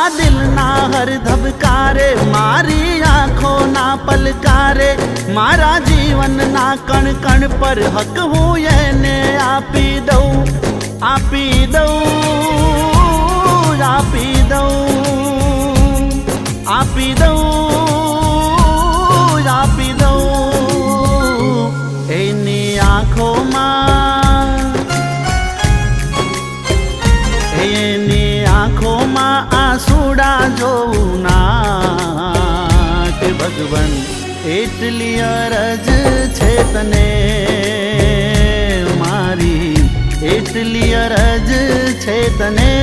दिलना हर धबकारे, मारी आँखों ना पलकारे, मारा जीवन ना कण कण पर हक हूँ येने आपी दऊं, आपी दऊं, आपी दऊं, आपी दऊं, आपी दऊं। एनी आँखों में, एनी आँखों में आंसूड़ा जोऊं ना के भगवान एटली अरज छे तने मारी, एटली अरज छे तने।